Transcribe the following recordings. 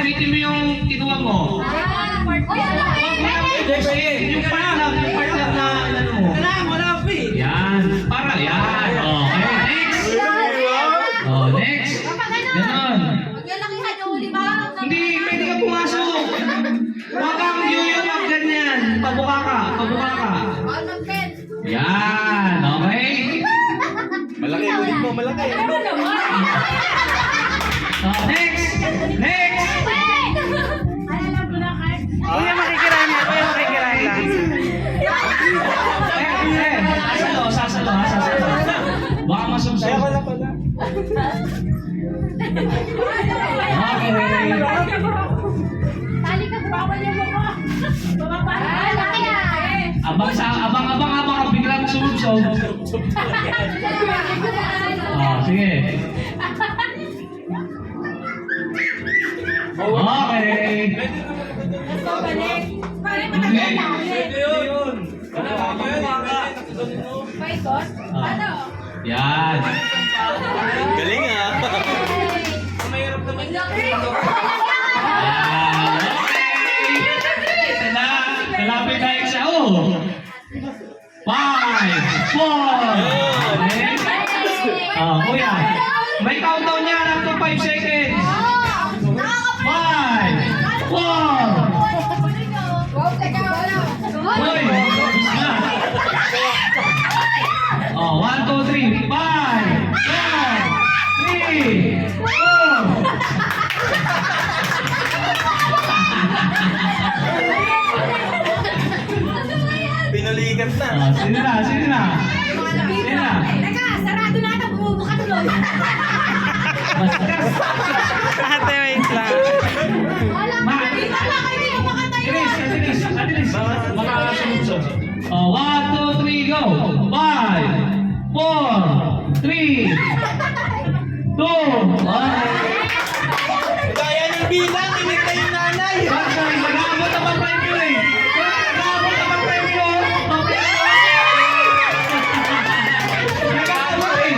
ulitin mo yung kinuha mo. Yung pala na ano mo. Yan. Para, yan. Okay, next. Next. Ganon. Hindi, pwede ka pumasok. Huwag kang yuyuyap ganyan. Pabuka ka. Yan, okay? Malaki ulit mo, malaki. Next. Kuya, makikirahin lang. Sasalo. Baka masumsum. Kaya pala. Okay. Abang biglang sumubsob. Sige. Okay. Yan. Galing ah. Kalapit tayo sa 5, 4. Kuya, may countdown niya up to 5 seconds. 5, 4. Uy, bis na. 1, 2, 3, 5, 4, 3, 2. Pinulikat na. Sino na? Sarado na ito, bumubuka tuloy. Ate, wait lang. Atilis. Baka sumubsob. 1, 2, 3, go. 5, 4, 3, 2, 1. Kaya ng bilang, inintay yung nanay. Nag-aabot ang premyo eh. Nag-aabot ang premyo. Nag-aabot eh.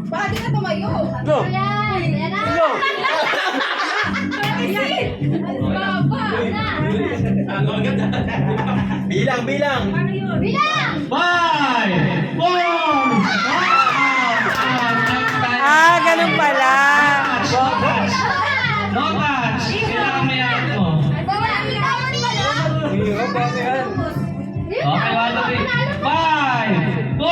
Bakit di ka tumayo? Go. Go. Bilang. 5, 4. Ganun pala. No touch. Kailangan may ako mo. Okay, 1, 2, 3. 5, 4.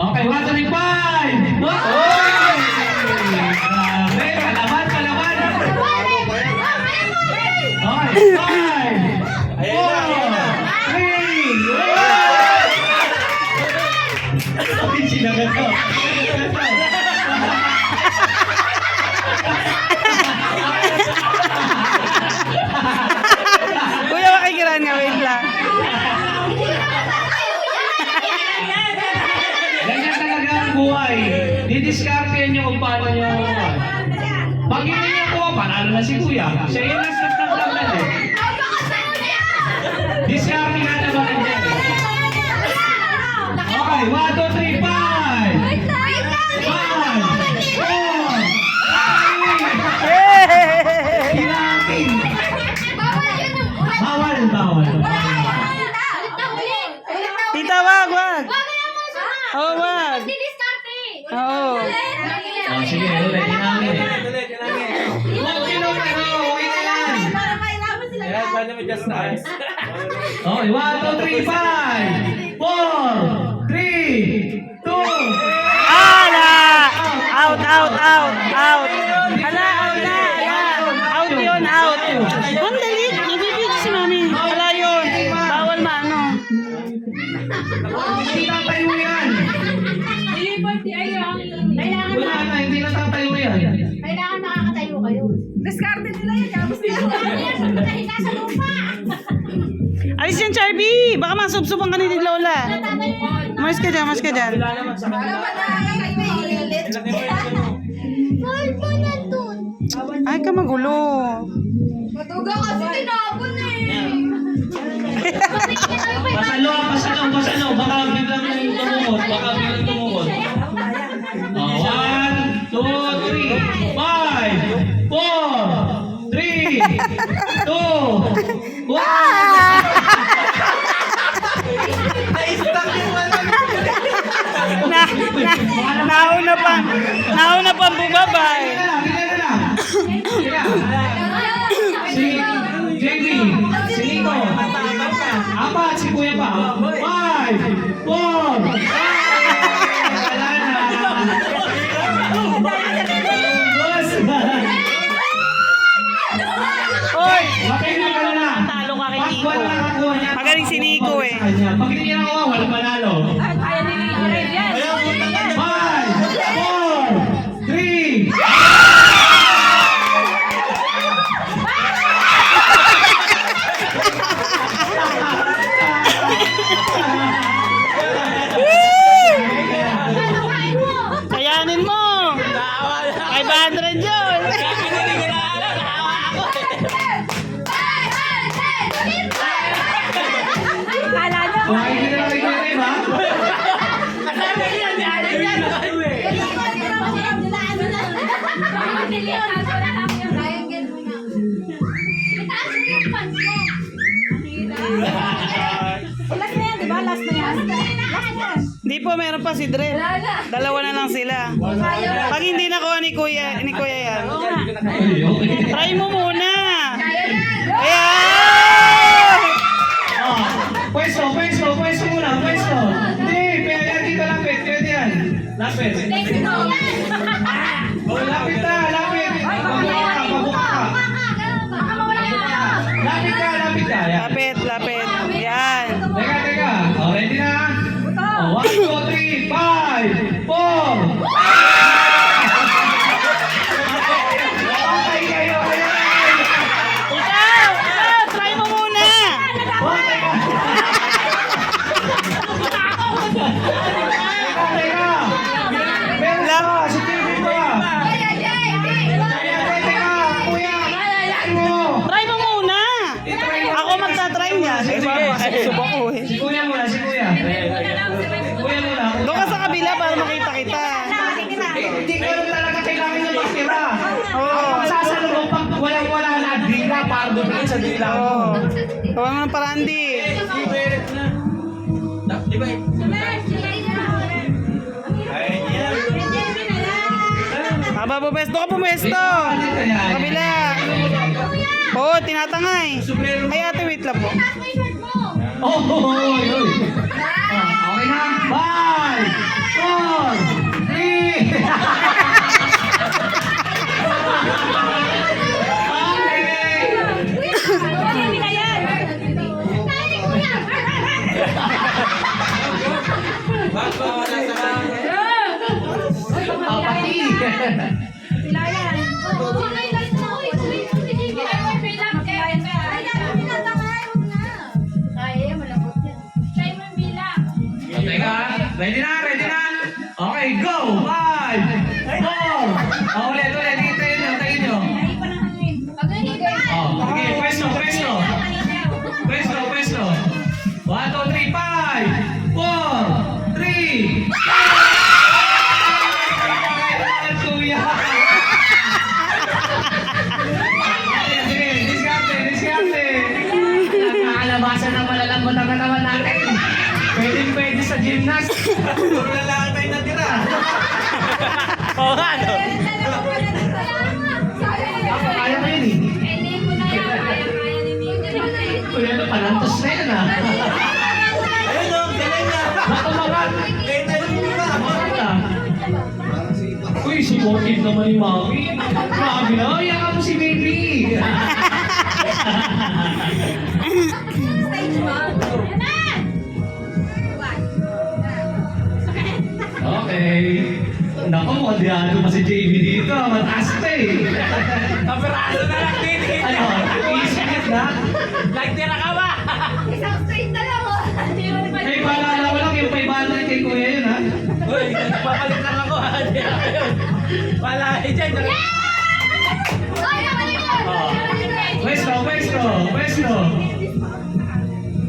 Okay, 1, 2, 3, 5. Kalaban. Okay, 5, 4, 3. Sinagot ko. Kuya, makikirahin nga. Wait lang. Ganyan talaga ang buhay. Didiskartehan nyo kung paano nyo. Pag hindi nyo po, panalo na si Kuya. Siya yung last na lang eh. Diskarte nga naman ang dyan. Okay, 1, 2, 3, 5. 5, 4, 3. Hirating. Bawal. Tita, wag. Oo, wag. Oo. Sige, ulit. Hinangin. Huwag kinupero. Okay na yan. Kaya paano may just nice? Okay, 1, 2, 3, 5, 4, 3, 2. Ala! Out. Ala, out na. Out yun, out. Ang dali. Nabibig si mami. Ala yun. Bawal maano. Hindi tatayo yan. Wala na, hindi na tatayo yan. Kailangan makakatayo kayo. Discarded nila yan. Tapos nila. Nakahiga sa lupa. Ay, Alis yan, Charby! Baka masubsuban ka ni Lola. Mas ka dyan, mas ka dyan. Wala naman sa Para kanila. ba na kayo ilit? Ilagay mo yung ano. Ay, ka magulo. Matuga kasi tinapon eh. Pasalo, pasalo, pasalo. Baka biglang tumukot. Baka biglang tumukot. 1, 2, 3, 5, 4, 3, 2, 1. Na-stuck yung ano. Nauna pa ang bumabay. Si JB, si Nico, apat, si Kuya pa. 5, 4, wala na. Boss. Hoy! Matingnan ka na. Talo ka kay Pag Nico. wala nakakuha niya, Magaling si Nico eh. pag hindi niya nakuha, walang manalo. Kaya ni Nico rin yan. 5, 4, 3. Kayanin mo! 500 yun! Kala nyo. Kumain ka na rin yun, ha? Last na yan, di ba? Last na yan. Last na. Hindi po, meron pa si Dre. Dalawa na lang sila. Pag hindi nakuha ni Kuya yan, Ay, okay. try mo muna! Ayan! Ah, pwesto muna, pwesto. Hindi, pwede dito lapit, pwede yan. Lapit. Oh, lapit na, lapit. Pabuka ka. Lapit ka. Yan. Lapit. Ayan. Teka. Oh, ready na? Oh, 1, 2, 3, 5, 4. Okay kayo, ayan. Ikaw! Try mo muna! Oh, teka. Teka. Meron pa, si TV pa. Teka, kuya. Mo. Try mo muna! I-try mo. Ako magta-try niya. Sige, subok ko eh. Si kuya muna. Kuya muna. Doon ka sa kabila para makita kita. Hindi ko rin talaga kailangan niya magtira. Oo. Masasalubong pag walang-wala na dila para dumaan sa dila mo. Oo. Gawa mo ng parandi. Di ba? Haba po pwesto ka pumesto. Kabila. Oo, tinatangay. Ay ate, wait lang po. Oh, yun. Okay na. 5, 4, 3. Bago wala sa kanila. Teka, ready na. Okay, go. 5, 4. Ulit. Hintayin nyo. Okay, pwesto. 1, 2, 3, 5, 4, 3. Kuya. Sige, diskarte. Nakalabasan ng malalambot ang katawan natin. Pwede sa gymnast. Puro na lang tayo natira. Oo nga, no? Kaya mo yun eh. Kuya, ano, palantos na yan ah. Ayun o, galing na. Matumagat. Eh, tayo mo na. Uy, supportive naman ni Mami. Grabe na, yakan mo si Baby. Okay. Naku, mukhang diado pa si Jamie dito. Mataas na eh. Kaperado na lang din. Ano, isip na? Nagtira ka ba? Isang Papalit lang ako. Hindi ako yun. Wala kayo dyan. Pwesto, pwesto, pwesto.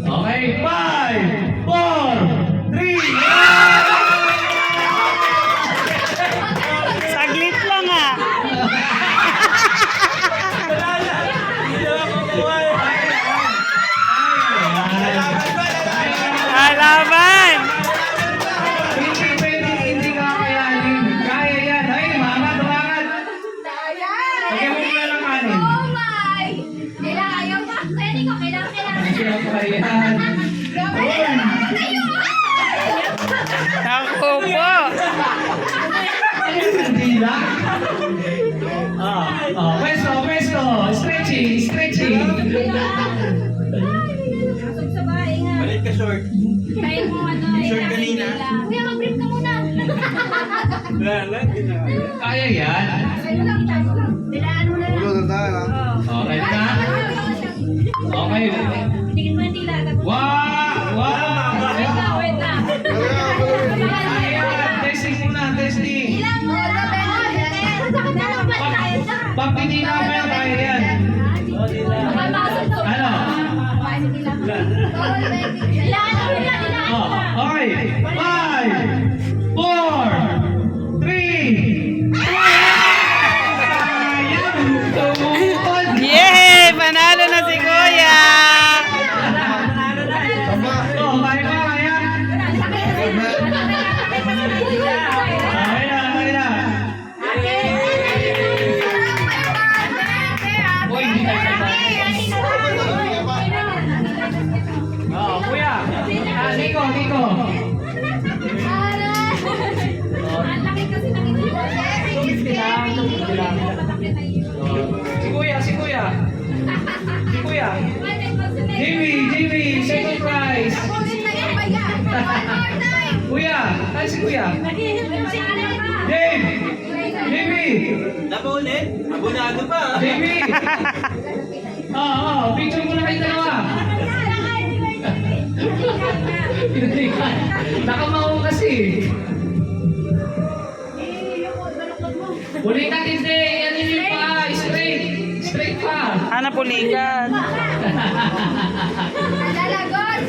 Okay, 5, 4, 3. Saglit lang ah. Wala na. Hindi ako kukuha. Lalaban ba? Lalaban. Laban! Hindi pwede, hindi ka kakayanin. Kaya yan. Ay, umangat, umangat. Lagyan mo muna ng kanin. Siyempre yan. Naku po! Kandila. Pwesto, pwesto. Stretching, stretching. Balik ka short. Short kanina. Kuya, mag-brief ka muna. Wala, hindi na. Kaya yan. Dilaan mo na lang. Okay na. Okay. Tingin mo yung tila. tapos- Wow! Wow! Wait lang, wait lang. Ayan, testing muna, testing. Ilang mo, sakit na lang ba tayo sa? Pag tinila mo yan, kaya yan. Makapasok to. Ano? Dilaan mo na, dilaan mo na. Okay. 5, 4, 3. Ayan! Tumupad! Yay! Panalo na si Kuya! Oh, kaya ba, kaya? Kaya, kaya. Uy, hindi tayo Oh, kuya. Nico, Nico. Si kuya, si kuya. Si kuya. Jimmy, Jimmy, second prize. Kuya, ay si kuya. Jim, Jimmy, Napaulit? Abunado pa. Jimmy. Picture mo na kayo dalawa. Nakamaw kasi. Bulikat hindi, yan yung pa, straight. Straight pa. Ana pulikat. Lalagos!